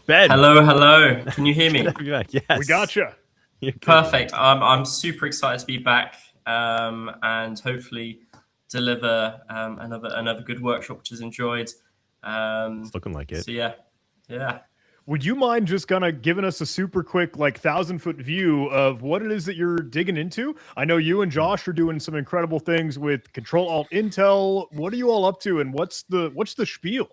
Ben. Hello, hello. Can you hear me? Yes. We gotcha. Perfect. I'm super excited to be back and hopefully deliver another good workshop, which is enjoyed. It's looking like it. So yeah. Would you mind just kind of giving us a super quick, 1,000-foot view of what it is that you're digging into? I know you and Josh are doing some incredible things with Control-Alt-Intel. What are you all up to, and what's the spiel?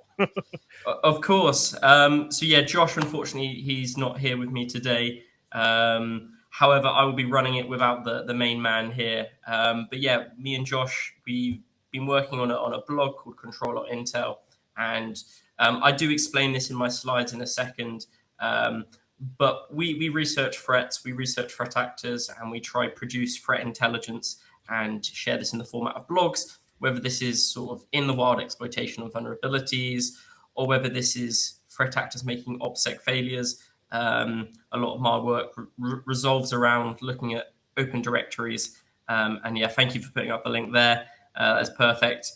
Of course. So yeah, Josh, unfortunately, he's not here with me today. However, I will be running it without the main man here. But yeah, me and Josh, we've been working on a blog called Control.Intel, and I do explain this in my slides in a second. But we research threats, we research threat actors, and we try to produce threat intelligence and share this in the format of blogs, whether this is sort of in the wild exploitation of vulnerabilities, or whether this is threat actors making OPSEC failures. A lot of my work resolves around looking at open directories. And yeah, thank you for putting up the link there. That's perfect.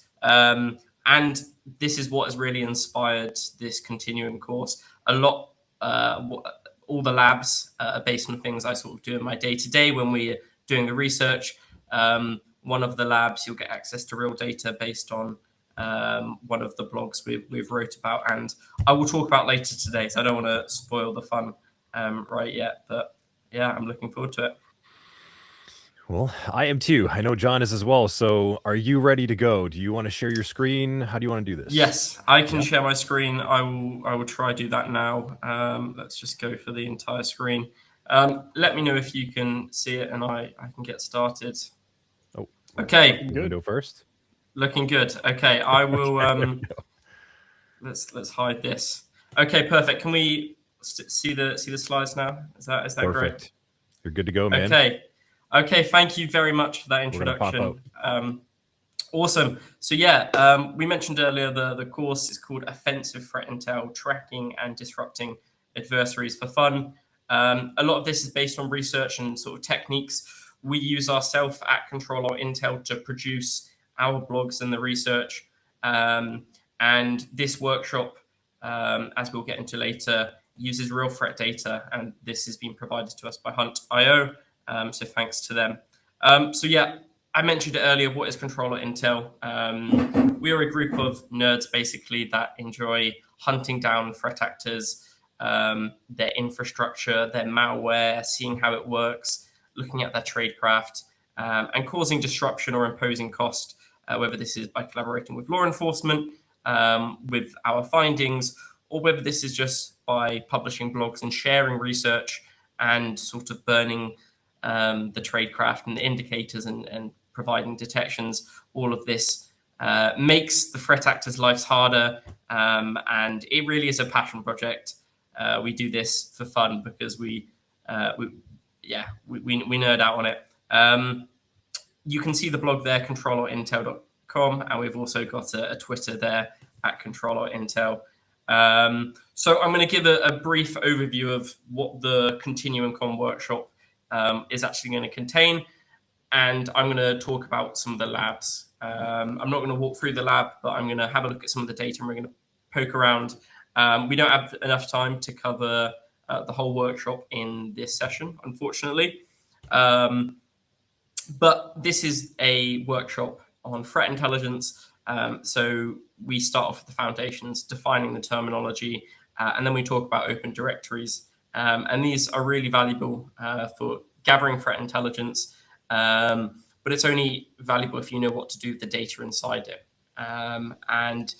And this is what has really inspired this continuum course. All the labs are based on things I sort of do in my day-to-day when we're doing the research. One of the labs, you'll get access to real data based on one of the blogs we've wrote about, and I will talk about later today, so I don't want to spoil the fun right yet. But yeah, I'm looking forward to it. Well, I am too. I know John is as well. So are you ready to go? Do you want to share your screen? How do you want to do this? Yes, I can share my screen. I will try to do that now. Let's just go for the entire screen. Let me know if you can see it, and I can get started. Oh, okay. Good. Go first. Looking good. Okay, I will. Let's hide this. Okay, perfect. Can we see the slides now? Is that perfect? Great? You're good to go, man. Okay. Thank you very much for that introduction. Awesome. So yeah, we mentioned earlier the course is called Offensive Threat Intel: Tracking and Disrupting Adversaries for Fun. A lot of this is based on research and sort of techniques we use ourselves at Control.Intel to produce our blogs and the research. And this workshop, as we'll get into later, uses real threat data, and this has been provided to us by Hunt.io. So thanks to them. So yeah, I mentioned it earlier. What is Control.Intel? We are a group of nerds, basically, that enjoy hunting down threat actors, their infrastructure, their malware, seeing how it works, looking at their tradecraft, and causing disruption or imposing cost, whether this is by collaborating with law enforcement, with our findings, or whether this is just by publishing blogs and sharing research and sort of burning the tradecraft and the indicators and providing detections. All of this makes the threat actors' lives harder, and it really is a passion project. We do this for fun because we nerd out on it. You can see the blog there, control.intel.com, and we've also got a Twitter there at control.intel. So I'm going to give a brief overview of what the ContinuumCon workshop is actually going to contain, and I'm going to talk about some of the labs. I'm not going to walk through the lab, but I'm going to have a look at some of the data, and we're going to poke around. We don't have enough time to cover the whole workshop in this session, unfortunately. But this is a workshop on threat intelligence. So we start off with the foundations, defining the terminology, and then we talk about open directories. And these are really valuable for gathering threat intelligence, but it's only valuable if you know what to do with the data inside it. And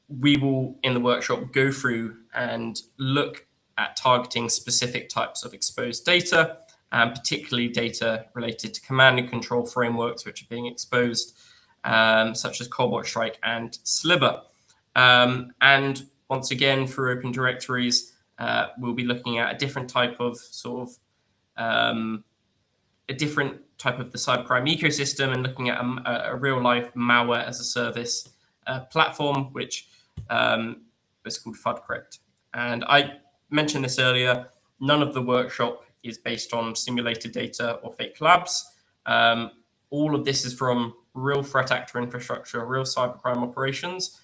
we will, in the workshop, go through and look at targeting specific types of exposed data, particularly data related to command and control frameworks which are being exposed, such as Cobalt Strike and Sliver. And once again, for open directories, we'll be looking at a different type of the cybercrime ecosystem, and looking at a real-life malware as a service platform, which is called FUDcrypt. And I mentioned this earlier, none of the workshop is based on simulated data or fake labs. All of this is from real threat actor infrastructure, real cybercrime operations.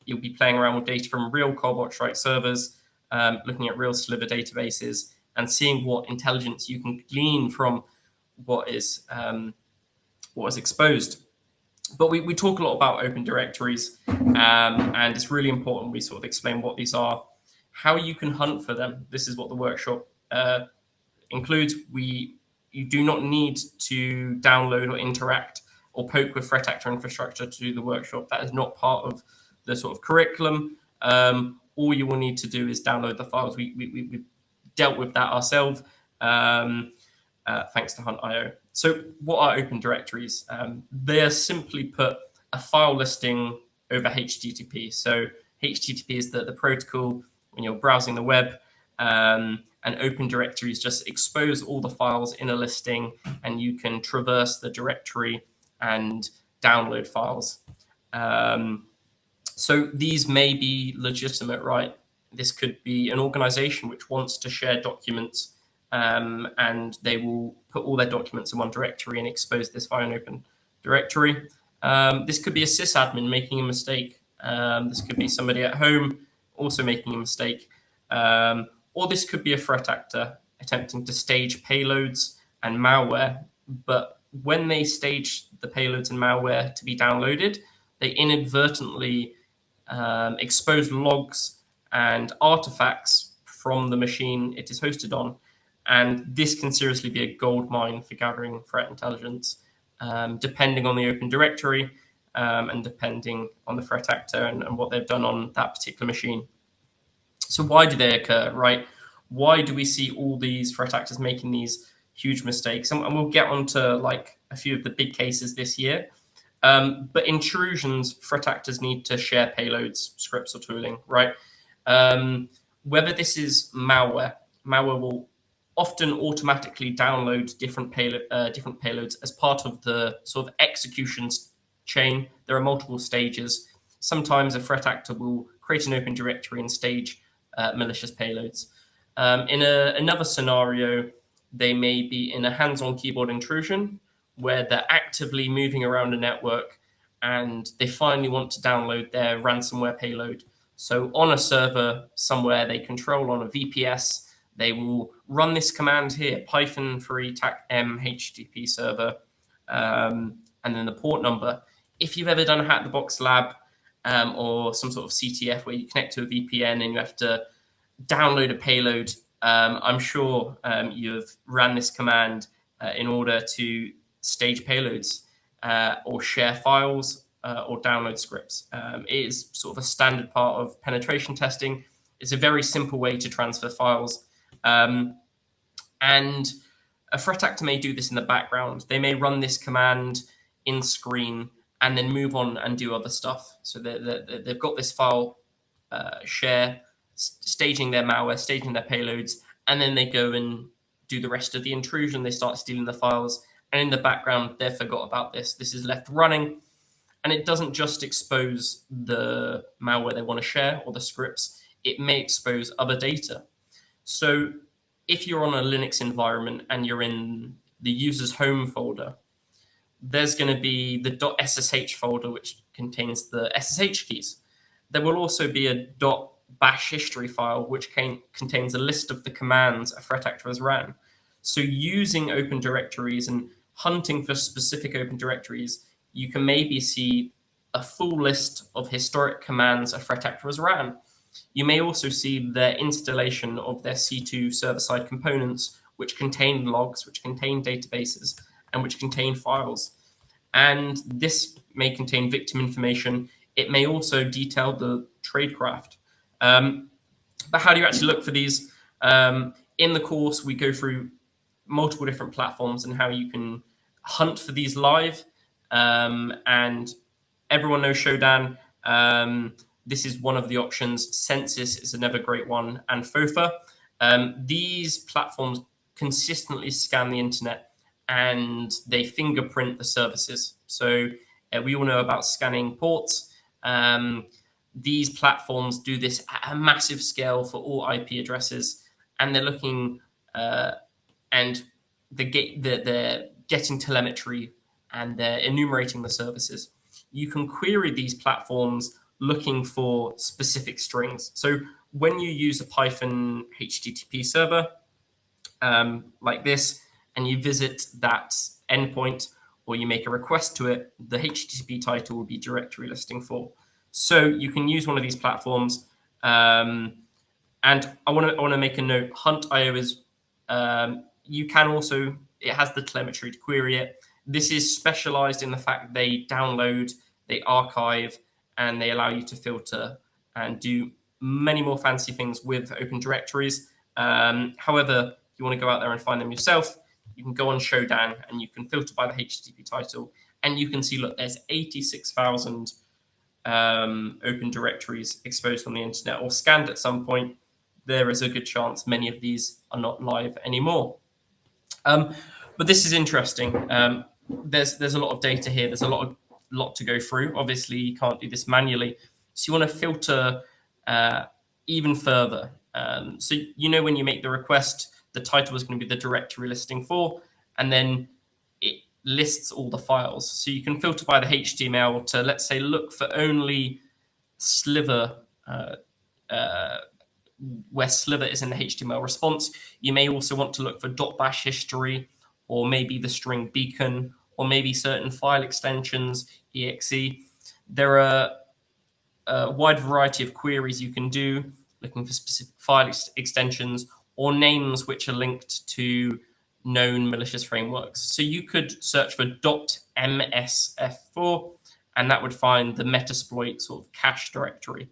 You'll be playing around with data from real Cobalt Strike servers, looking at real sliver databases and seeing what intelligence you can glean from what is exposed. But we talk a lot about open directories, and it's really important we sort of explain what these are, how you can hunt for them. This is what the workshop includes. You do not need to download or interact or poke with threat actor infrastructure to do the workshop. That is not part of the sort of curriculum. All you will need to do is download the files. We've dealt with that ourselves, thanks to Hunt.io. So what are open directories? They are simply put a file listing over HTTP. So HTTP is the protocol when you're browsing the web, and open directories just expose all the files in a listing, and you can traverse the directory and download files. So these may be legitimate, right? This could be an organization which wants to share documents, and they will put all their documents in one directory and expose this via an open directory. This could be a sysadmin making a mistake. This could be somebody at home also making a mistake. Or this could be a threat actor attempting to stage payloads and malware. But when they stage the payloads and malware to be downloaded, they inadvertently expose logs and artifacts from the machine it is hosted on. And this can seriously be a gold mine for gathering threat intelligence, depending on the open directory and depending on the threat actor and what they've done on that particular machine. So why do they occur, right? Why do we see all these threat actors making these huge mistakes? And we'll get onto like a few of the big cases this year. But intrusions, threat actors need to share payloads, scripts, or tooling, right? Whether this is malware will often automatically download different payloads as part of the sort of execution chain. There are multiple stages. Sometimes a threat actor will create an open directory and stage malicious payloads. In another scenario, they may be in a hands-on keyboard intrusion where they're actively moving around a network and they finally want to download their ransomware payload. So on a server somewhere they control on a VPS, they will run this command here, -3 tac-m HTTP server, and then the port number. If you've ever done a Hack the Box lab or some sort of CTF where you connect to a VPN and you have to download a payload, I'm sure you've ran this command in order to stage payloads or share files or download scripts. It is sort of a standard part of penetration testing. It's a very simple way to transfer files. And a threat actor may do this in the background. They may run this command in screen and then move on and do other stuff. So they've got this file share, staging their malware, staging their payloads, and then they go and do the rest of the intrusion. They start stealing the files, and in the background, they forgot about this. This is left running, and it doesn't just expose the malware they want to share or the scripts. It may expose other data. So if you're on a Linux environment and you're in the user's home folder, there's going to be the .ssh folder, which contains the SSH keys. There will also be a .bash history file, which contains a list of the commands a threat actor has ran. So using open directories and hunting for specific open directories, you can maybe see a full list of historic commands a threat actor has ran. You may also see their installation of their C2 server-side components, which contain logs, which contain databases, and which contain files. And this may contain victim information. It may also detail the tradecraft. But how do you actually look for these? In the course, we go through multiple different platforms and how you can hunt for these live. And everyone knows Shodan. This is one of the options. Census is another great one, and FOFA. These platforms consistently scan the internet and they fingerprint the services. So we all know about scanning ports. These platforms do this at a massive scale for all IP addresses, and they're looking and they're getting telemetry and they're enumerating the services. You can query these platforms looking for specific strings. So when you use a Python HTTP server like this, and you visit that endpoint, or you make a request to it, the HTTP title will be directory listing for. So you can use one of these platforms. And I want to make a note. Hunt.io is you can also, it has the telemetry to query it. This is specialized in the fact they download, they archive, and they allow you to filter and do many more fancy things with open directories. However, if you want to go out there and find them yourself, you can go on Shodan and you can filter by the HTTP title, and you can see, look, there's 86,000 open directories exposed on the internet or scanned at some point. There is a good chance many of these are not live anymore. But this is interesting. There's a lot of data here. There's a lot to go through. Obviously, you can't do this manually. So you want to filter even further. So when you make the request, the title is going to be the directory listing for, and then it lists all the files. So you can filter by the HTML to, let's say, look for only sliver, where sliver is in the HTML response. You may also want to look for .bash history, or maybe the string beacon, or maybe certain file extensions, exe. There are a wide variety of queries you can do, looking for specific file extensions or names which are linked to known malicious frameworks. So you could search for .msf4, and that would find the Metasploit sort of cache directory.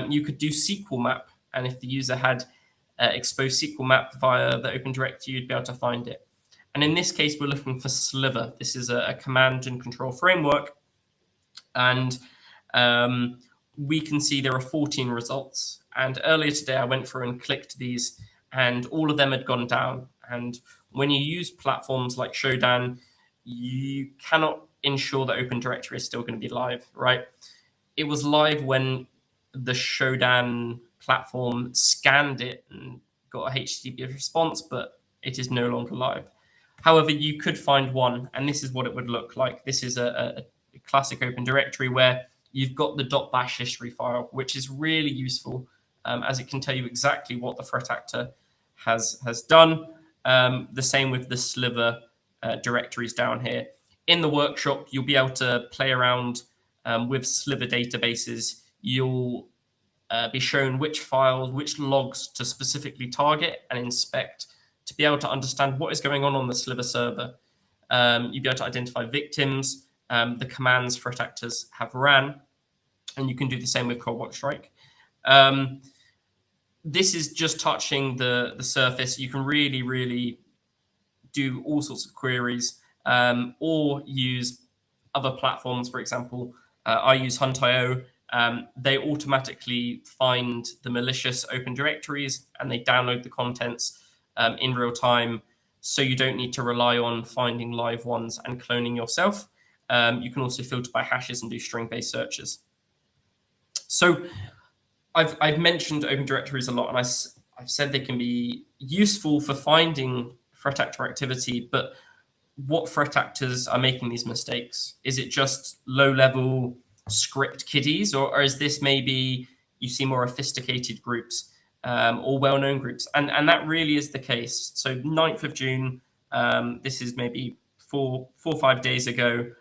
You could do SQL map, and if the user had exposed SQL map via the Open Directory, you'd be able to find it. And in this case, we're looking for Sliver. This is a command and control framework, and we can see there are 14 results. And earlier today, I went through and clicked these, and all of them had gone down. And when you use platforms like Shodan, you cannot ensure that Open Directory is still going to be live, right? It was live when the Shodan platform scanned it and got a HTTP response, but it is no longer live. However, you could find one, and this is what it would look like. This is a classic Open Directory where you've got the .bash history file, which is really useful as it can tell you exactly what the threat actor has done. The same with the Sliver directories down here. In the workshop, you'll be able to play around with Sliver databases. You'll be shown which files, which logs to specifically target and inspect to be able to understand what is going on the Sliver server. You'll be able to identify victims, the commands threat actors have ran, and you can do the same with Coldwatch Strike. This is just touching the surface. You can really do all sorts of queries or use other platforms. For example, I use Hunt.io. They automatically find the malicious open directories and they download the contents in real time, so you don't need to rely on finding live ones and cloning yourself. You can also filter by hashes and do string-based searches. So I've mentioned open directories a lot, and I've said they can be useful for finding threat actor activity, but what threat actors are making these mistakes? Is it just low-level script kiddies, or is this maybe you see more sophisticated groups or well-known groups? And that really is the case. So 9th of June, this is maybe four or 5 days ago,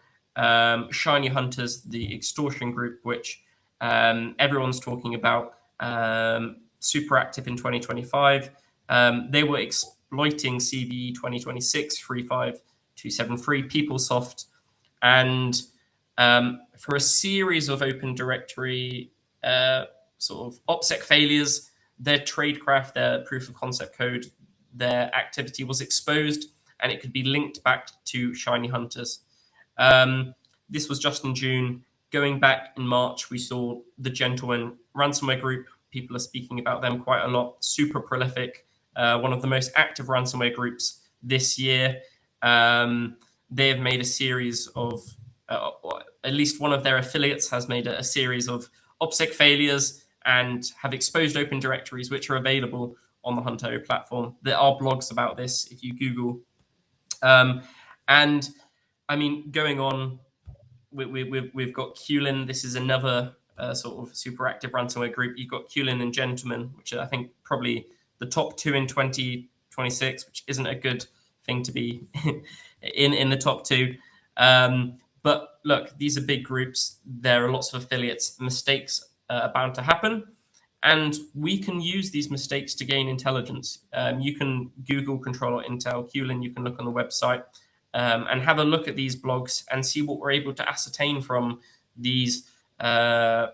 Shiny Hunters, the extortion group, which everyone's talking about, super active in 2025. They were exploiting CVE 2026 35273 PeopleSoft, and for a series of Open Directory sort of OPSEC failures, their tradecraft, their proof of concept code, their activity was exposed, and it could be linked back to Shiny Hunters. This was just in June. Going back in March, we saw the Gentleman ransomware group. People are speaking about them quite a lot. Super prolific, one of the most active ransomware groups this year. They have made a series of, at least one of their affiliates has made a series of OPSEC failures and have exposed open directories, which are available on the Hunt.io platform. There are blogs about this if you Google. And I mean, going on, we've got Qlin. This is another sort of super active ransomware group. You've got Culin and Gentleman, which are, I think, probably the top 2 in 2026, which isn't a good thing to be in the top 2. But look, these are big groups. There are lots of affiliates. Mistakes are bound to happen. And we can use these mistakes to gain intelligence. You can Google Control.Intel Culin. You can look on the website and have a look at these blogs and see what we're able to ascertain from these OPSEC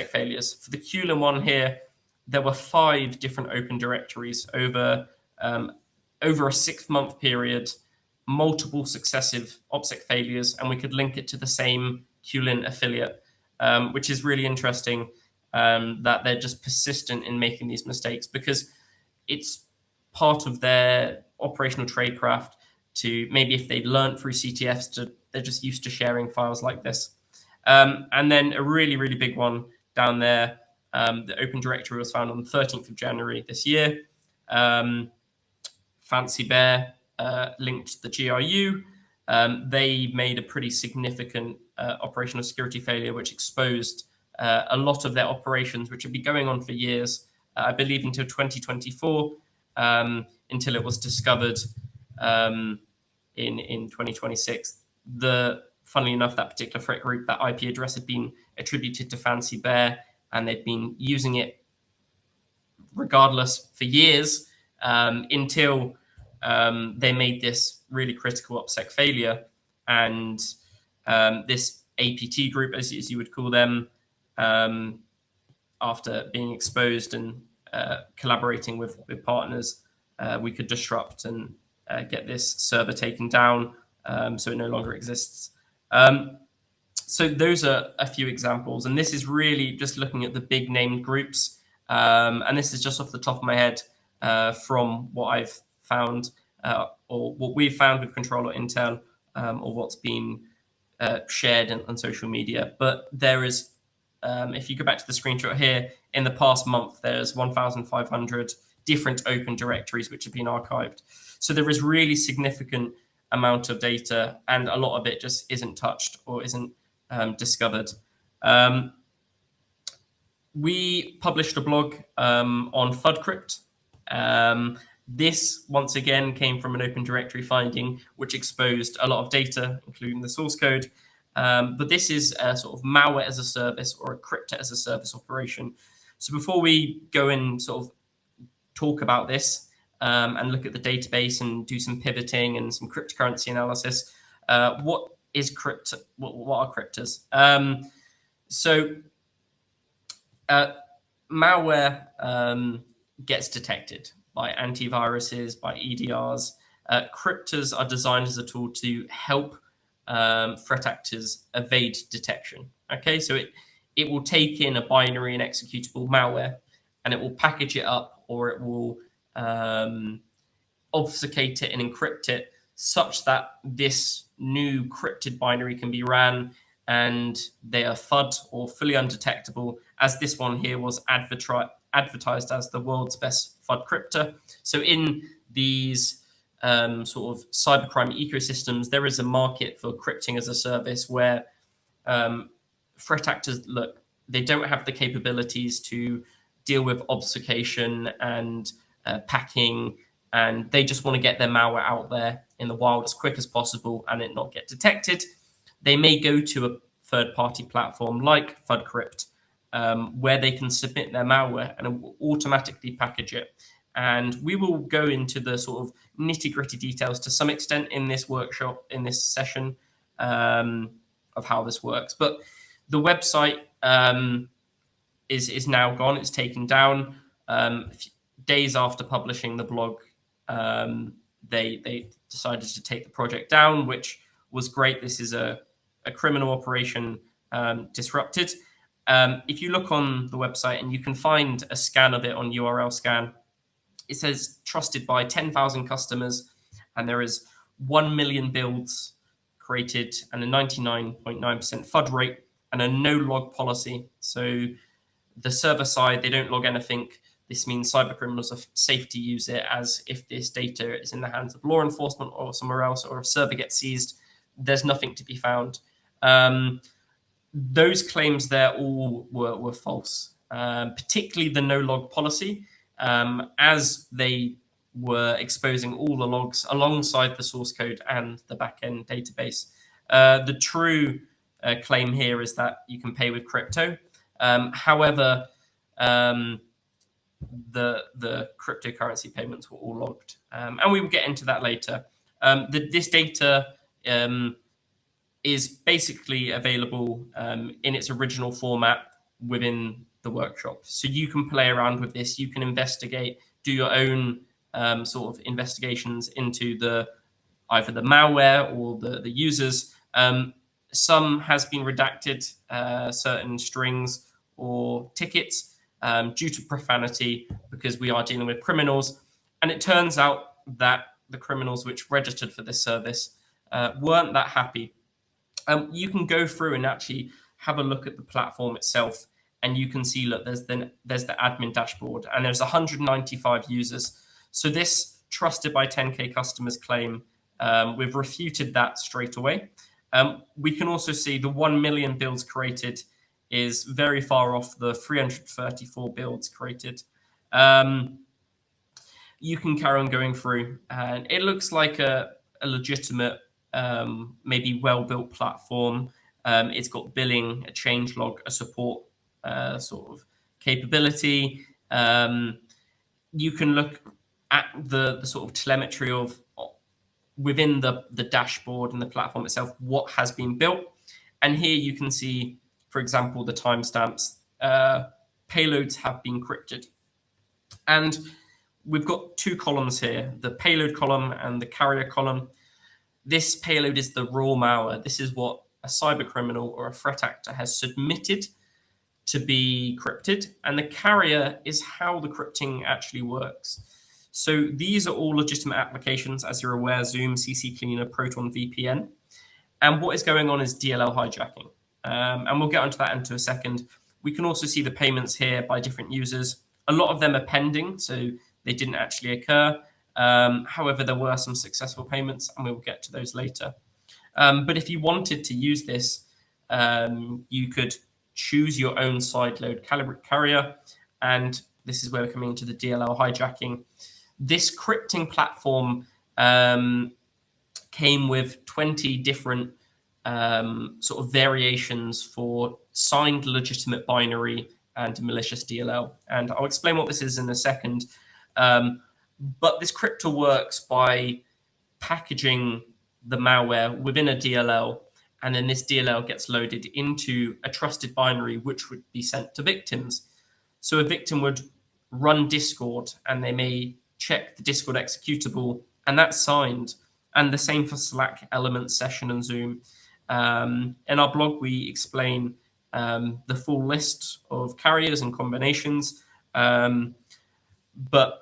failures. For the Culin one here, there were 5 different open directories over a 6-month period, multiple successive OPSEC failures, and we could link it to the same Culin affiliate. Which is really interesting, that they're just persistent in making these mistakes, because it's part of their operational tradecraft to, maybe if they learned through CTFs, they're just used to sharing files like this. And then a really, really big one down there, the Open Directory was found on the 13th of January this year. Fancy Bear linked the GRU. They made a pretty significant operational security failure, which exposed a lot of their operations, which had been going on for years, I believe until 2024, until it was discovered in 2026. Funnily enough, that particular threat group, that IP address had been attributed to Fancy Bear, and they'd been using it regardless for years, until they made this really critical OPSEC failure. And this APT group, as you would call them, after being exposed and collaborating with partners, we could disrupt and get this server taken down, so it no longer exists. So those are a few examples, and this is really just looking at the big named groups, and this is just off the top of my head, from what I've found, or what we've found with Control.Intel, or what's been shared on social media. But there is, if you go back to the screenshot here, in the past month, there's 1,500 different open directories which have been archived. So there is really significant amount of data, and a lot of it just isn't touched or isn't discovered. We published a blog on FUDcrypt. This, once again, came from an open directory finding, which exposed a lot of data, including the source code. But this is a sort of malware as a service, or a crypto as a service operation. So before we go and sort of talk about this, and look at the database and do some pivoting and some cryptocurrency analysis, what is crypto? What are cryptos? So malware gets detected by antiviruses, by EDRs. Cryptos are designed as a tool to help threat actors evade detection. Okay, so it will take in a binary and executable malware, and it will package it up, or it will obfuscate it and encrypt it such that this new crypted binary can be ran, and they are FUD, or fully undetectable, as this one here was advertised as the world's best FUD cryptor. So in these sort of cybercrime ecosystems, there is a market for crypting as a service where threat actors, look, they don't have the capabilities to deal with obfuscation and packing, and they just want to get their malware out there in the wild as quick as possible and it not get detected. They may go to a third-party platform like FUDcrypt, where they can submit their malware and it will automatically package it. And we will go into the sort of nitty-gritty details to some extent in this workshop, in this session, of how this works. But the website is now gone. It's taken down. Days after publishing the blog, they decided to take the project down, which was great. This is a criminal operation disrupted. If you look on the website, and you can find a scan of it on URL scan, it says trusted by 10,000 customers, and there is 1 million builds created and a 99.9% FUD rate and a no log policy. So the server side, they don't log anything. This means cyber criminals are safe to use it, as if this data is in the hands of law enforcement or somewhere else, or a server gets seized, there's nothing to be found. those claims there all were false, particularly the no log policy, as they were exposing all the logs alongside the source code and the backend database. The true claim here is that you can pay with crypto. However, the cryptocurrency payments were all logged, and we will get into that later. This data is basically available in its original format within the workshop. So you can play around with this. You can investigate, do your own sort of investigations into either the malware or the users. Some has been redacted, certain strings or tickets due to profanity, because we are dealing with criminals. And it turns out that the criminals which registered for this service weren't that happy. You can go through and actually have a look at the platform itself, and you can see, look, there's the admin dashboard, and there's 195 users. So this trusted by 10K customers claim, we've refuted that straight away. We can also see the 1 million builds created is very far off the 334 builds created. You can carry on going through, and it looks like a legitimate, maybe well-built platform. It's got billing, a change log, a support sort of capability. You can look at the sort of telemetry of within the dashboard and the platform itself, what has been built. And here you can see, for example, the timestamps. Payloads have been crypted. And we've got two columns here, the payload column and the carrier column. This payload is the raw malware. This is what a cyber criminal or a threat actor has submitted to be crypted. And the carrier is how the crypting actually works. So these are all legitimate applications, as you're aware: Zoom, CC Cleaner, Proton VPN. And what is going on is DLL hijacking. And we'll get onto that into a second. We can also see the payments here by different users. A lot of them are pending, so they didn't actually occur. However, there were some successful payments, and we will get to those later. But if you wanted to use this, you could choose your own sideload carrier. And this is where we're coming into the DLL hijacking. This crypting platform came with 20 different sort of variations for signed legitimate binary and malicious DLL. And I'll explain what this is in a second. But this crypto works by packaging the malware within a DLL, and then this DLL gets loaded into a trusted binary, which would be sent to victims. So a victim would run Discord, and they may check the Discord executable, and that's signed. And the same for Slack, Element, Session, and Zoom. In our blog, we explain the full list of carriers and combinations. But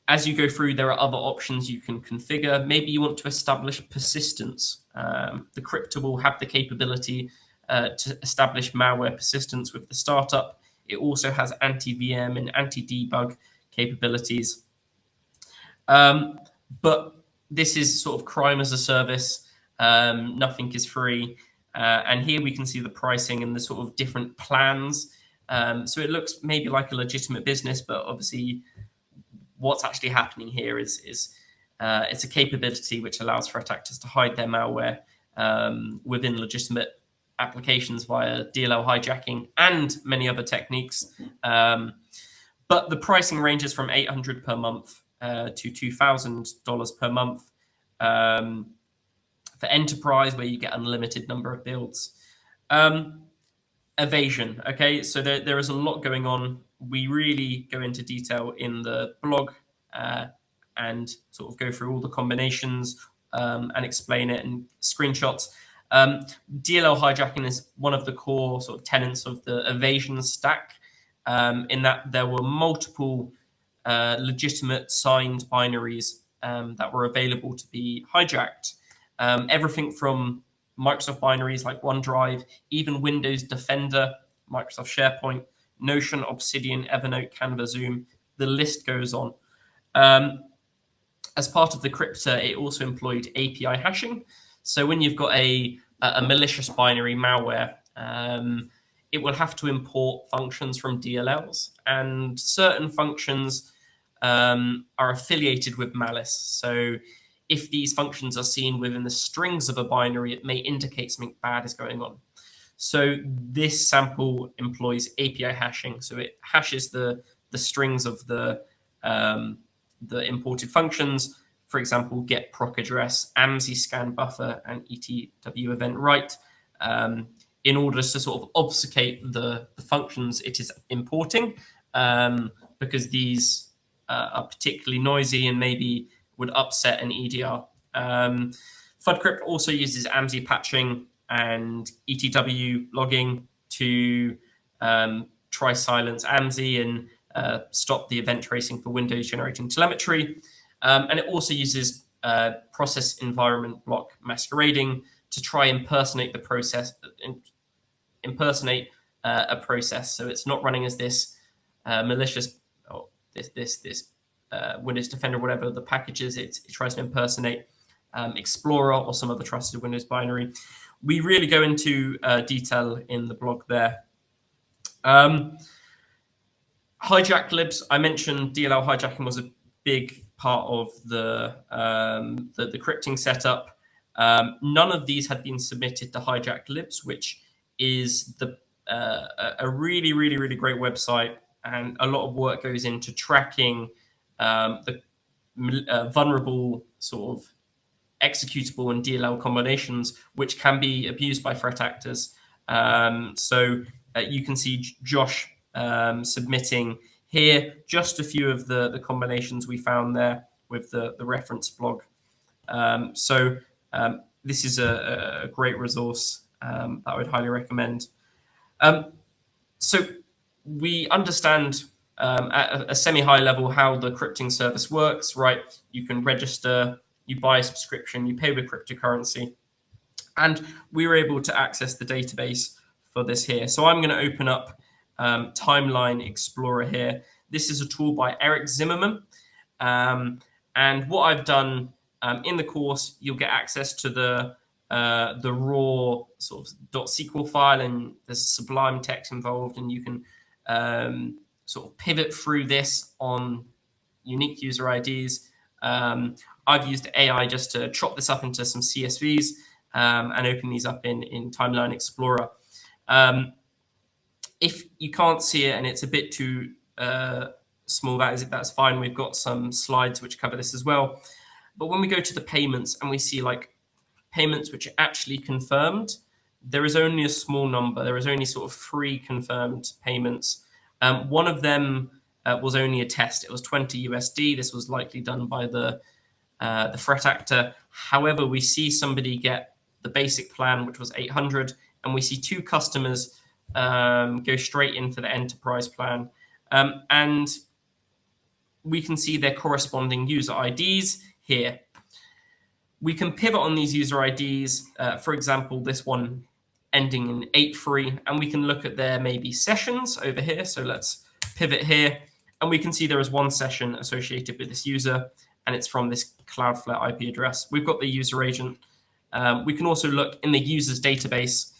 as you go through, there are other options you can configure. Maybe you want to establish persistence. The crypto will have the capability to establish malware persistence with the startup. It also has anti-VM and anti-debug capabilities. But this is sort of crime as a service. Nothing is free. And here we can see the pricing and the sort of different plans. So it looks maybe like a legitimate business, but obviously what's actually happening here is it's a capability which allows threat actors to hide their malware within legitimate applications via DLL hijacking and many other techniques. But the pricing ranges from $800 per month to $2,000 per month for enterprise, where you get unlimited number of builds. Evasion. Okay, so there is a lot going on. We really go into detail in the blog and sort of go through all the combinations and explain it and screenshots. DLL hijacking is one of the core sort of tenets of the evasion stack, in that there were multiple legitimate signed binaries that were available to be hijacked. Everything from Microsoft binaries like OneDrive, even Windows Defender, Microsoft SharePoint, Notion, Obsidian, Evernote, Canva, Zoom, the list goes on. As part of the crypto, it also employed API hashing. So when you've got a a malicious binary malware, it will have to import functions from DLLs, and certain functions are affiliated with malice. So if these functions are seen within the strings of a binary, it may indicate something bad is going on. So this sample employs API hashing. So it hashes the strings of the imported functions. For example, get proc address, AMSI scan buffer, and ETW event write, in order to sort of obfuscate the functions it is importing, because these are particularly noisy and maybe would upset an EDR. FudCrypt also uses AMSI patching and ETW logging to try silence AMSI and stop the event tracing for Windows generating telemetry. And it also uses process environment block masquerading to try impersonate the process, impersonate a process. So it's not running as this malicious, or this Windows Defender, whatever the package is. It tries to impersonate Explorer or some other trusted Windows binary. We really go into detail in the blog there. Hijack libs. I mentioned DLL hijacking was a big part of the crypting setup. None of these had been submitted to Hijack libs, which is a really great website, and a lot of work goes into tracking the vulnerable sort of executable and DLL combinations, which can be abused by threat actors. So you can see Josh submitting here just a few of the combinations we found there with the reference blog. This is a great resource that I would highly recommend. So we understand at a semi-high level how the crypting service works, right? You can register, you buy a subscription, you pay with cryptocurrency, and we were able to access the database for this here. So I'm going to open up Timeline Explorer here. This is a tool by Eric Zimmerman. And what I've done in the course, you'll get access to the raw sort of .SQL file, and there's Sublime text involved, and you can sort of pivot through this on unique user IDs. I've used AI just to chop this up into some CSVs and open these up in Timeline Explorer. If you can't see it and it's a bit too small, that's fine. We've got some slides which cover this as well. But when we go to the payments and we see like payments which are actually confirmed, there is only a small number. There is only sort of 3 confirmed payments. One of them was only a test. It was 20 USD. This was likely done by the threat actor. However, we see somebody get the basic plan, which was 800, and we see 2 customers go straight in for the enterprise plan. And we can see their corresponding user IDs here. We can pivot on these user IDs. For example, this one ending in 83, and we can look at their maybe sessions over here. So let's pivot here, and we can see there is one session associated with this user, and it's from this Cloudflare IP address. We've got the user agent. We can also look in the users database,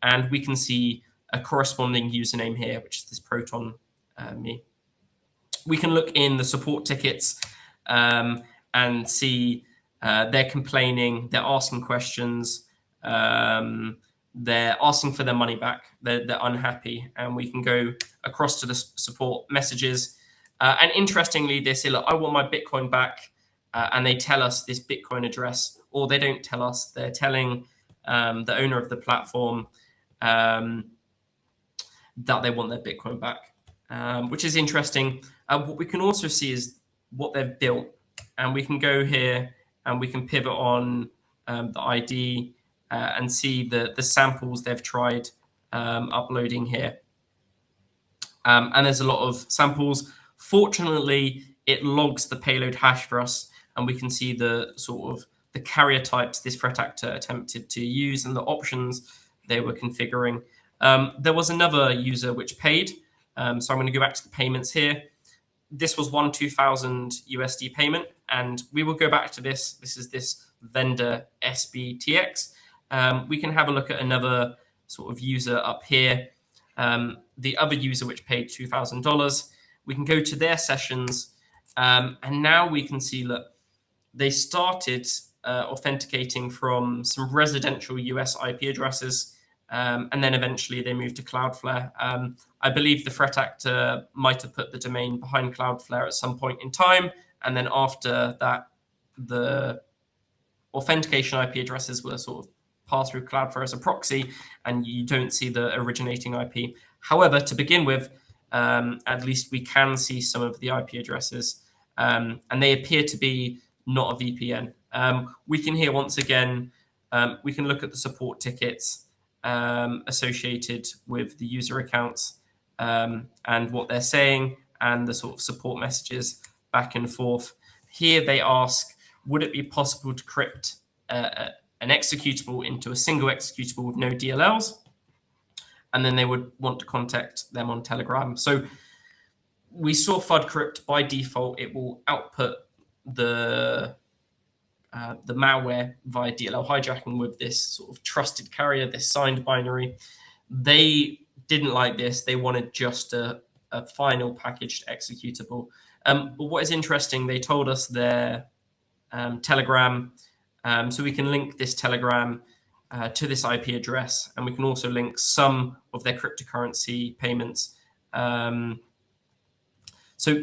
and we can see a corresponding username here, which is this Proton me. We can look in the support tickets and see they're complaining, they're asking questions, they're asking for their money back, they're unhappy, and we can go across to the support messages. And interestingly, they say, look, I want my Bitcoin back, and they tell us this Bitcoin address, or they don't tell us, they're telling the owner of the platform that they want their Bitcoin back, which is interesting. What we can also see is what they've built, and we can go here and we can pivot on the ID and see the samples they've tried uploading here. And there's a lot of samples. Fortunately, it logs the payload hash for us, and we can see the sort of the carrier types this threat actor attempted to use and the options they were configuring. There was another user which paid. So I'm going to go back to the payments here. This was 2,000 USD payment, and we will go back to this. This is this vendor SBTX. We can have a look at another sort of user up here. The other user which paid $2,000. We can go to their sessions, and now we can see, look, they started authenticating from some residential US IP addresses, and then eventually they moved to Cloudflare. I believe the threat actor might have put the domain behind Cloudflare at some point in time, and then after that, the authentication IP addresses were sort of passed through Cloudflare as a proxy, and you don't see the originating IP. However, to begin with, at least we can see some of the IP addresses, and they appear to be not a VPN. We can here once again, we can look at the support tickets associated with the user accounts and what they're saying, and the sort of support messages back and forth. Here they ask, would it be possible to crypt an executable into a single executable with no DLLs? And then they would want to contact them on Telegram. So we saw FUD by default. It will output the malware via DLL hijacking with this sort of trusted carrier, this signed binary. They didn't like this. They wanted just a final packaged executable. But what is interesting, they told us their Telegram. So we can link this Telegram to this IP address, and we can also link some of their cryptocurrency payments. So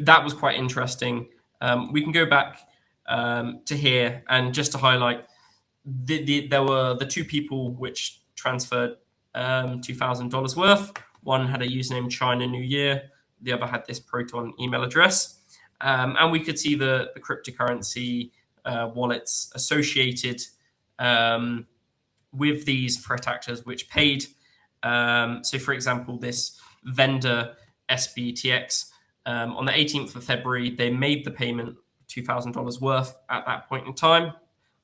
that was quite interesting. We can go back to here, and just to highlight, there were the two people which transferred $2,000 worth. One had a username China New Year, the other had this Proton email address, and we could see the cryptocurrency wallets associated with these threat actors which paid. So for example, this vendor SBTX, on the 18th of February, they made the payment $2,000 worth at that point in time.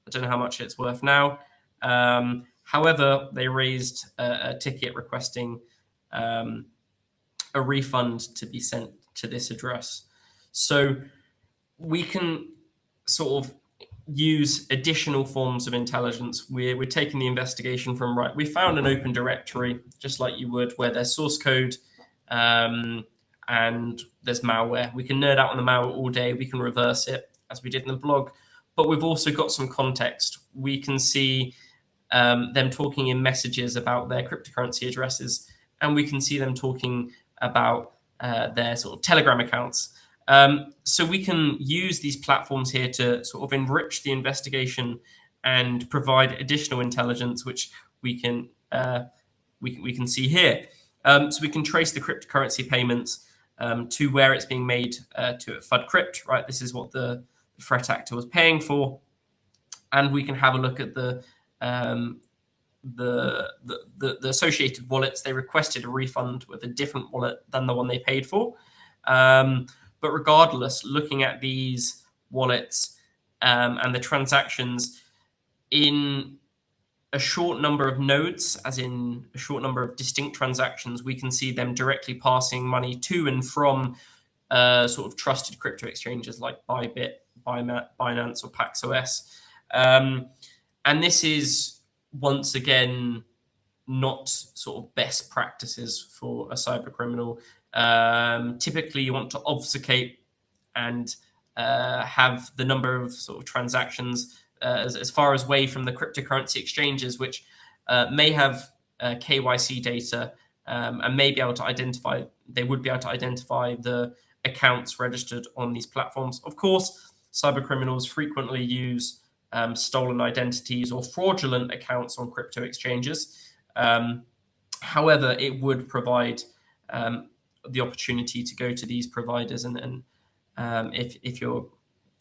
I don't know how much it's worth now. However, they raised a ticket requesting a refund to be sent to this address. So we can sort of use additional forms of intelligence. We're taking the investigation from, right, we found an open directory, just like you would, where there's source code and there's malware. We can nerd out on the malware all day. We can reverse it, as we did in the blog. But we've also got some context. We can see them talking in messages about their cryptocurrency addresses, and we can see them talking about their sort of Telegram accounts. So we can use these platforms here to sort of enrich the investigation and provide additional intelligence, which we can see here. So we can trace the cryptocurrency payments to where it's being made to FUDcrypt, right? This is what the threat actor was paying for, and we can have a look at the associated wallets. They requested a refund with a different wallet than the one they paid for. But regardless, looking at these wallets and the transactions in a short number of nodes, as in a short number of distinct transactions, we can see them directly passing money to and from sort of trusted crypto exchanges like Bybit, Binance, or Paxos. And this is, once again, not sort of best practices for a cyber criminal. Typically, you want to obfuscate and have the number of sort of transactions as far away from the cryptocurrency exchanges, which may have KYC data and may be able to identify. They would be able to identify the accounts registered on these platforms. Of course, cyber criminals frequently use stolen identities or fraudulent accounts on crypto exchanges. However, it would provide the opportunity to go to these providers and if you're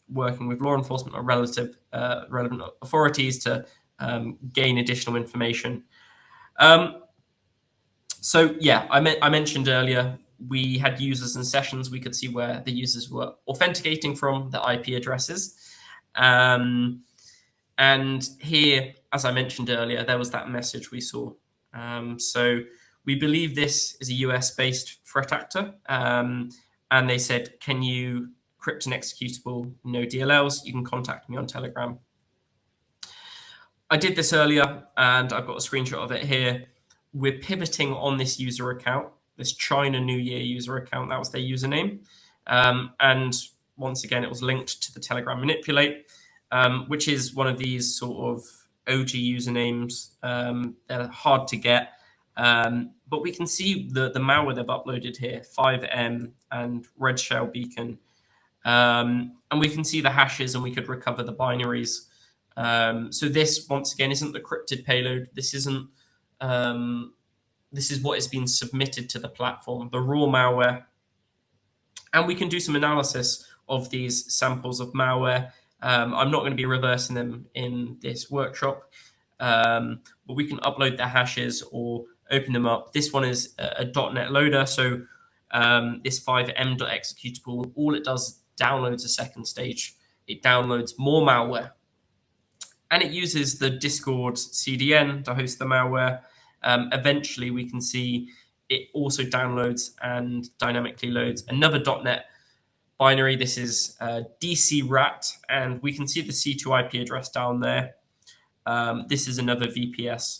working with law enforcement or relevant authorities to gain additional information. So yeah, I mentioned earlier, we had users and sessions. We could see where the users were authenticating from the IP addresses. And here, as I mentioned earlier, there was that message we saw. So we believe this is a US-based threat actor. And they said, can you crypt an executable, no DLLs? You can contact me on Telegram. I did this earlier, and I've got a screenshot of it here. We're pivoting on this user account, this China New Year user account. That was their username. And once again, it was linked to the Telegram Manipulate, which is one of these sort of OG usernames. They're hard to get. But we can see the malware they've uploaded here, 5M and Red Shell Beacon. And we can see the hashes, and we could recover the binaries. So this, once again, isn't the crypted payload. This isn't. This is what has been submitted to the platform, the raw malware. And we can do some analysis of these samples of malware. I'm not going to be reversing them in this workshop, but we can upload the hashes or open them up. This one is a .NET loader, so this 5m.executable, all it does is downloads a second stage. It downloads more malware, and it uses the Discord CDN to host the malware. Eventually, we can see it also downloads and dynamically loads another .NET binary. This is DCRAT, and we can see the C2 IP address down there. This is another VPS.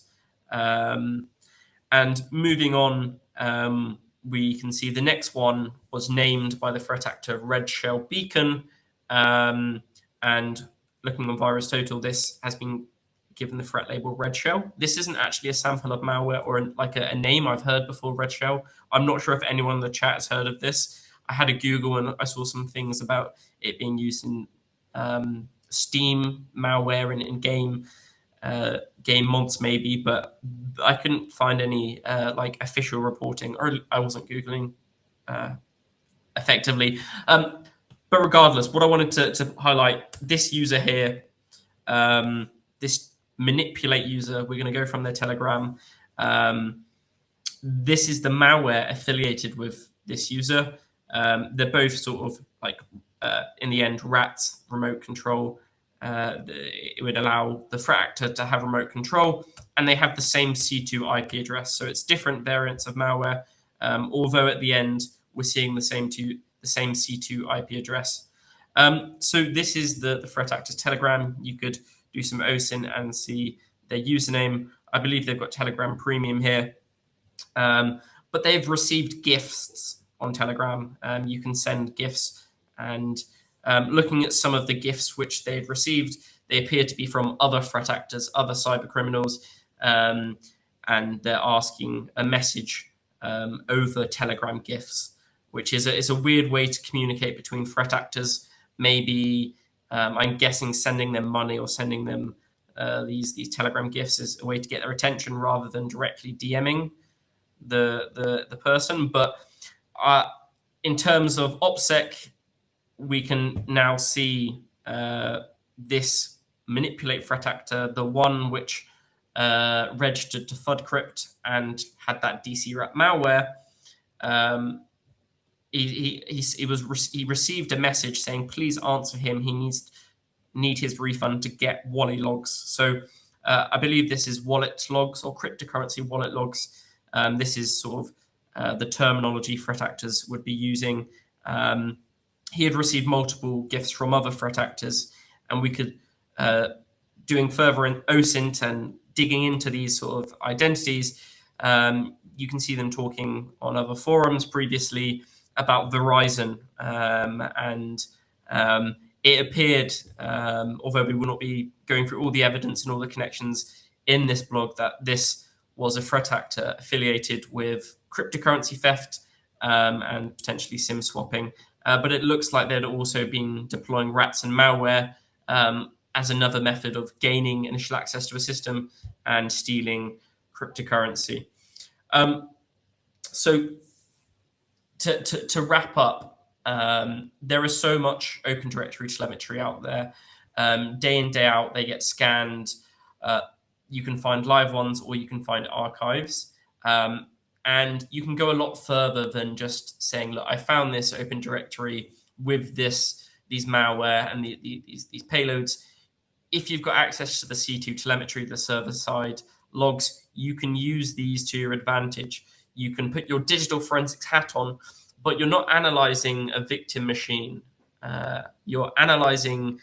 And moving on, we can see the next one was named by the threat actor Red Shell Beacon. And looking on Virus Total, this has been given the threat label Red Shell. This isn't actually a sample of malware or a name I've heard before, Red Shell. I'm not sure if anyone in the chat has heard of this. I had a Google and I saw some things about it being used in Steam malware and in game mods maybe, but I couldn't find any official reporting, or I wasn't Googling effectively. But regardless, what I wanted to highlight, this user here, this manipulate user, we're going to go from their Telegram. This is the malware affiliated with this user. They're both sort of in the end, rats, remote control. It would allow the threat actor to have remote control, and they have the same C2 IP address. So it's different variants of malware, although at the end, we're seeing the same C2 IP address. So this is the threat actor's Telegram. You could do some OSINT and see their username. I believe they've got Telegram Premium here, but they've received gifts on Telegram. You can send gifts, and looking at some of the gifts which they've received, they appear to be from other threat actors, other cyber criminals, and they're asking a message over Telegram gifts, which is a weird way to communicate between threat actors. Maybe I'm guessing sending them money or sending them these Telegram gifts is a way to get their attention rather than directly DMing the person. But in terms of OPSEC, we can now see this manipulate threat actor, the one which registered to FUDcrypt and had that DCRAT malware. He received a message saying, please answer him. He need his refund to get wallet logs. So I believe this is wallet logs or cryptocurrency wallet logs. This is sort of the terminology threat actors would be using. He had received multiple gifts from other threat actors, and we could, doing further in OSINT and digging into these sort of identities, you can see them talking on other forums previously about Verizon, and it appeared, although we will not be going through all the evidence and all the connections in this blog, that this was a threat actor affiliated with cryptocurrency theft and potentially SIM swapping. But it looks like they'd also been deploying rats and malware as another method of gaining initial access to a system and stealing cryptocurrency. So to wrap up, there is so much Open Directory telemetry out there. Day in, day out, they get scanned. You can find live ones or you can find archives. And you can go a lot further than just saying, look, I found this Open Directory with these malware and these payloads. If you've got access to the C2 telemetry, the server side logs, you can use these to your advantage. You can put your digital forensics hat on, but you're not analyzing a victim machine. You're analyzing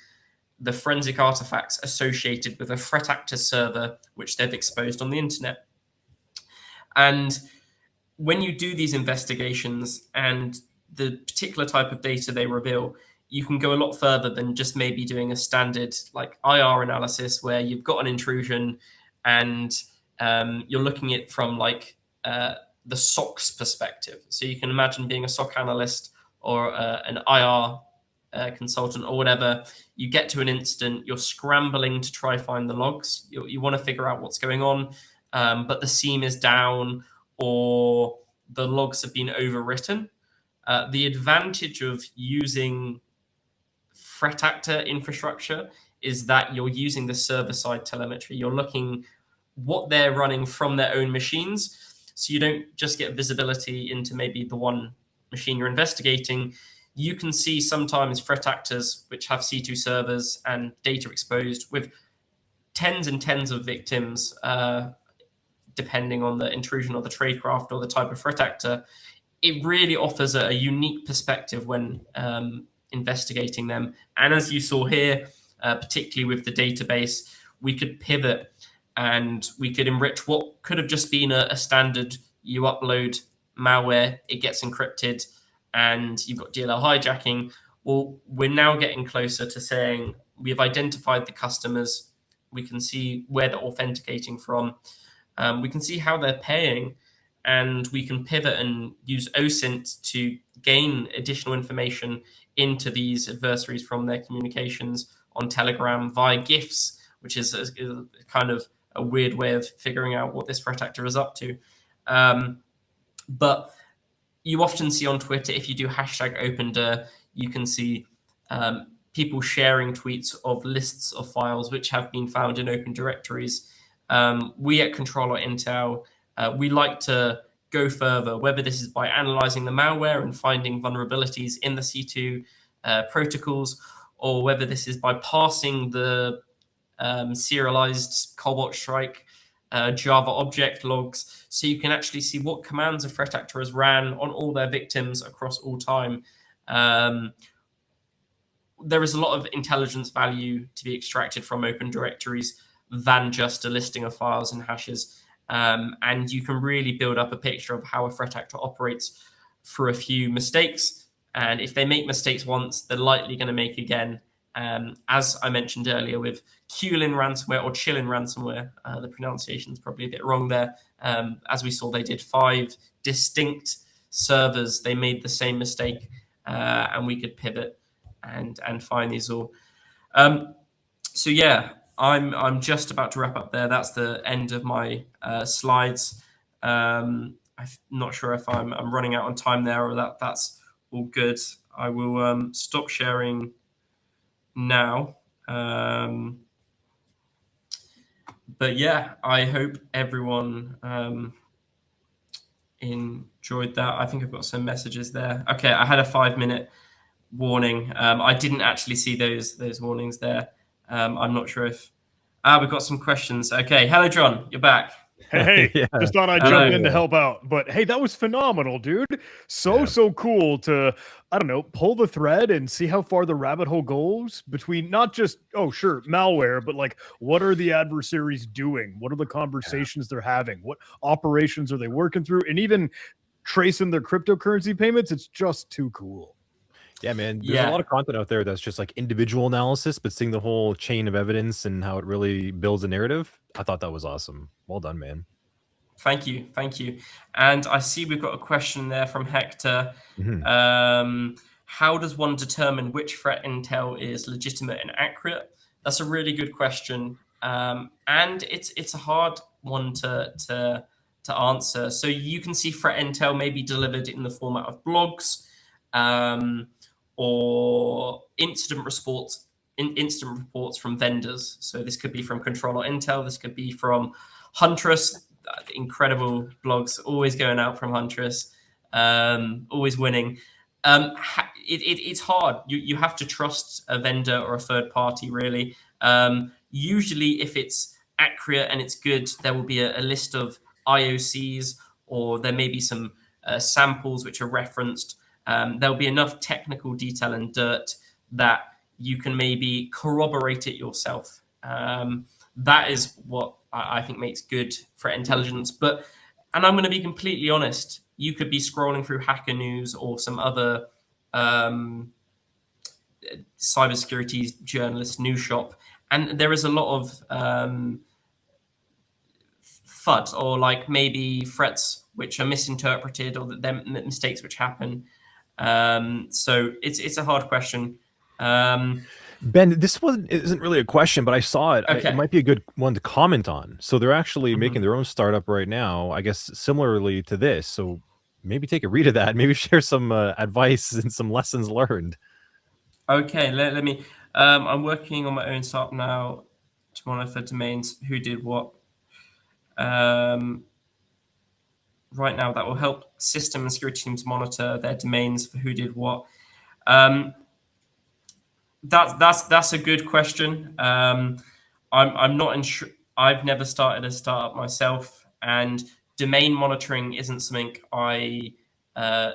the forensic artifacts associated with a threat actor server which they've exposed on the internet. And when you do these investigations and the particular type of data they reveal, you can go a lot further than just maybe doing a standard like IR analysis where you've got an intrusion and you're looking at it from like the SOC's perspective. So you can imagine being a SOC analyst or an IR consultant or whatever. You get to an incident, you're scrambling to try find the logs. You want to figure out what's going on, but the seam is down or the logs have been overwritten. The advantage of using threat actor infrastructure is that you're using the server-side telemetry. You're looking what they're running from their own machines. So you don't just get visibility into maybe the one machine you're investigating. You can see sometimes threat actors which have C2 servers and data exposed with tens and tens of victims, depending on the intrusion or the tradecraft or the type of threat actor. It really offers a unique perspective when investigating them. And as you saw here, particularly with the database, we could pivot and we could enrich what could have just been a standard. You upload malware, it gets encrypted, and you've got DLL hijacking. Well, we're now getting closer to saying we've identified the customers. We can see where they're authenticating from. We can see how they're paying, and we can pivot and use OSINT to gain additional information into these adversaries from their communications on Telegram via GIFs, which is a kind of a weird way of figuring out what this threat actor is up to. But you often see on Twitter, if you do #OpenDir, you can see people sharing tweets of lists of files which have been found in open directories. We at Control.Intel, we like to go further, whether this is by analyzing the malware and finding vulnerabilities in the C2 protocols, or whether this is by parsing the serialized Cobalt Strike Java object logs, so you can actually see what commands a threat actor has ran on all their victims across all time. There is a lot of intelligence value to be extracted from open directories than just a listing of files and hashes. And you can really build up a picture of how a threat actor operates through a few mistakes. And if they make mistakes once, they're likely going to make again. As I mentioned earlier with Qlin ransomware or Chilin ransomware, the pronunciation is probably a bit wrong there. As we saw, they did 5 distinct servers. They made the same mistake, and we could pivot and find these all. So yeah, I'm just about to wrap up there. That's the end of my slides. I'm not sure if I'm running out on time there or that's all good. I will stop sharing now. But yeah, I hope everyone enjoyed that. I think I've got some messages there. Okay, I had a 5-minute warning. I didn't actually see those warnings there. I'm not sure if we've got some questions. Okay, hello John, you're back. Hey, Yeah. just thought I'd jump in to help out. But hey, that was phenomenal, dude. So cool to, I don't know, pull the thread and see how far the rabbit hole goes between not just, oh, sure, malware, but like, what are the adversaries doing? What are the conversations they're having? What operations are they working through? And even tracing their cryptocurrency payments, it's just too cool. Yeah, man. There's a lot of content out there that's just like individual analysis, but seeing the whole chain of evidence and how it really builds a narrative. I thought that was awesome. Well done, man. Thank you. And I see we've got a question there from Hector. How does one determine which threat intel is legitimate and accurate? That's a really good question, and it's a hard one to answer. So you can see threat intel may be delivered in the format of blogs, or incident reports from vendors. So this could be from Control.Intel, this could be from Huntress, incredible blogs always going out from Huntress, always winning. It's hard. You have to trust a vendor or a third party, really. Usually if it's accurate and it's good, there will be a list of IOCs, or there may be some samples which are referenced. There'll be enough technical detail and dirt that you can maybe corroborate it yourself. That is what I think makes good threat intelligence. And I'm going to be completely honest, you could be scrolling through Hacker News or some other cybersecurity journalist news shop, and there is a lot of FUD, or like maybe threats which are misinterpreted, or that mistakes which happen. So it's a hard question. Ben, this isn't really a question, but I saw it. Okay. It might be a good one to comment on. So they're actually making their own startup right now, I guess similarly to this. So maybe take a read of that. Maybe share some advice and some lessons learned. Okay, let me. I'm working on my own startup now to monitor domains who did what. Right now, that will help system and security teams monitor their domains for who did what. That's a good question. I'm not I've never started a startup myself, and domain monitoring isn't something I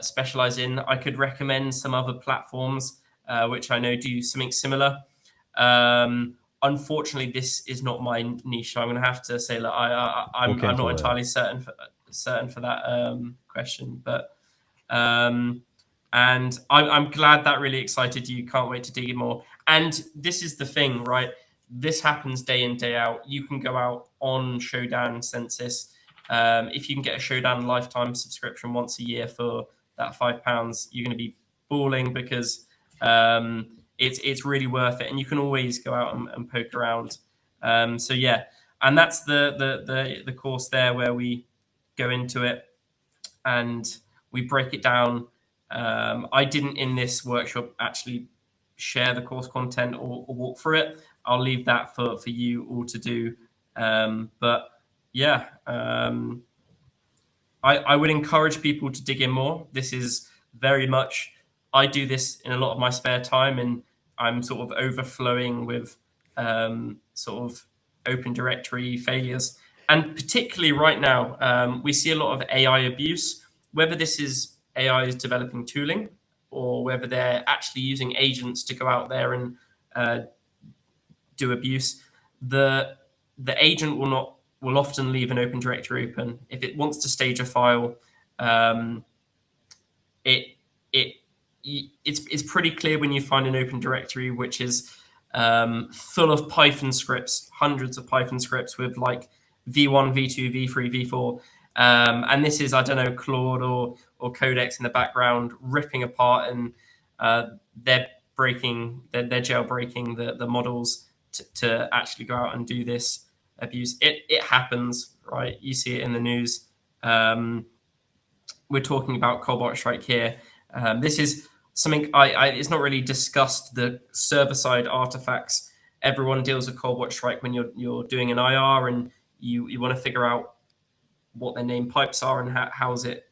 specialize in. I could recommend some other platforms which I know do something similar. Unfortunately, this is not my niche. So I'm going to have to say that I'm not entirely certain for that question, but. And I'm glad that really excited you. Can't wait to dig in more. And this is the thing, right? This happens day in, day out. You can go out on Shodan Census. If you can get a Shodan lifetime subscription once a year for that £5, you're going to be balling, because it's really worth it. And you can always go out and poke around. So yeah, and that's the course there where we go into it and we break it down. I didn't in this workshop actually share the course content or walk through it. I'll leave that for you all to do. But yeah, I would encourage people to dig in more. This is very much, I do this in a lot of my spare time, and I'm sort of overflowing with sort of Open Directory failures. And particularly right now, we see a lot of AI abuse, whether this is AI is developing tooling, or whether they're actually using agents to go out there and do abuse. The agent will often leave an Open Directory open. If it wants to stage a file, it's pretty clear when you find an Open Directory which is full of Python scripts, hundreds of Python scripts with like v1, v2, v3, v4. And this is, I don't know, Claude or Codex in the background ripping apart, and they're jailbreaking the models to actually go out and do this abuse. It happens, right? You see it in the news. We're talking about Cobalt Strike here. This is something it's not really discussed, the server-side artifacts. Everyone deals with Cobalt Strike when you're doing an IR and you want to figure out what their name pipes are and how is it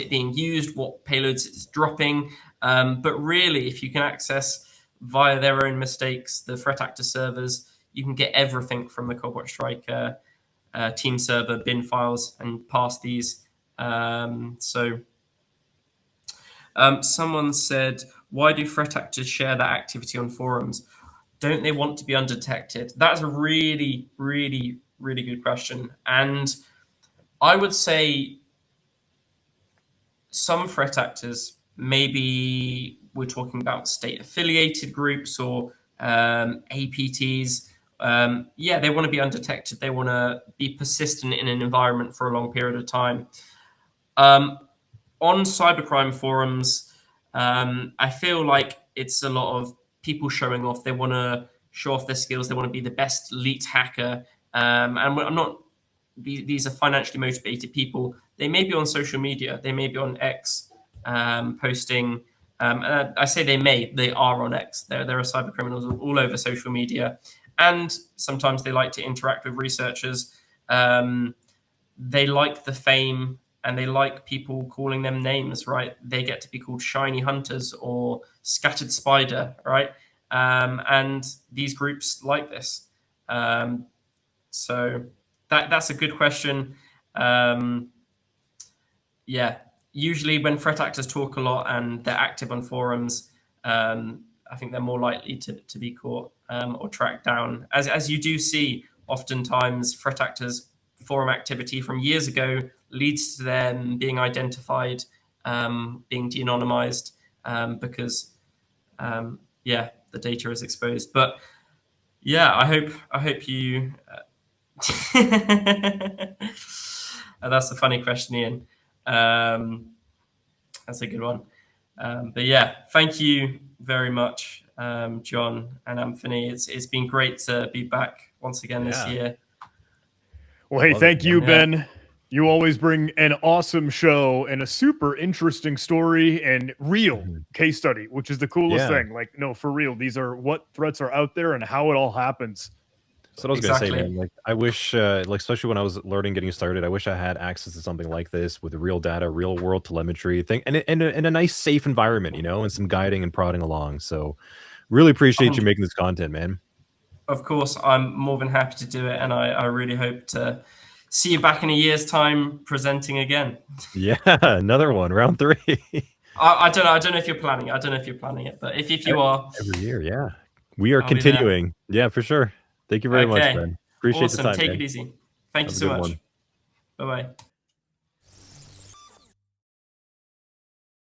being used, what payloads it's dropping. But really, if you can access via their own mistakes the threat actor servers, you can get everything from the Cobalt Strike team server bin files and pass these. Someone said, why do threat actors share that activity on forums? Don't they want to be undetected? That's a really, really, really good question. And I would say some threat actors, maybe we're talking about state affiliated groups or APTs. They want to be undetected. They want to be persistent in an environment for a long period of time. On cybercrime forums, I feel like it's a lot of people showing off. They want to show off their skills. They want to be the best elite hacker. And I'm not, these are financially motivated people. They may be on social media. They may be on X posting. And I say they are on X. There are cyber criminals all over social media. And sometimes they like to interact with researchers. They like the fame and they like people calling them names, right? They get to be called shiny hunters or scattered spider, right? And these groups like this. So that's a good question. Usually when threat actors talk a lot and they're active on forums, I think they're more likely to be caught or tracked down. As you do see, oftentimes threat actors' forum activity from years ago leads to them being identified, being de-anonymized, because yeah, the data is exposed. But yeah, I hope you. That's a funny question, Ian. That's a good one. But yeah, thank you very much, John and Anthony. It's been great to be back once again this year. Well, hey, thank you, Ben. You always bring an awesome show and a super interesting story and real case study, which is the coolest thing. Like, no, for real, these are what threats are out there and how it all happens. So what I was gonna say, man, like I wish, like especially when I was learning, getting started, I wish I had access to something like this with real data, real world telemetry thing, and in a nice, safe environment, you know, and some guiding and prodding along. So, really appreciate you making this content, man. Of course, I'm more than happy to do it, and I really hope to see you back in a year's time presenting again. Yeah, another one, round 3. I don't know. I don't know if you're planning it. I don't know if you're planning it, but if you are, every year, yeah, we are continuing. Yeah, for sure. Thank you very much, Ben. Appreciate the time. Take it easy. Thank you so much. Bye bye.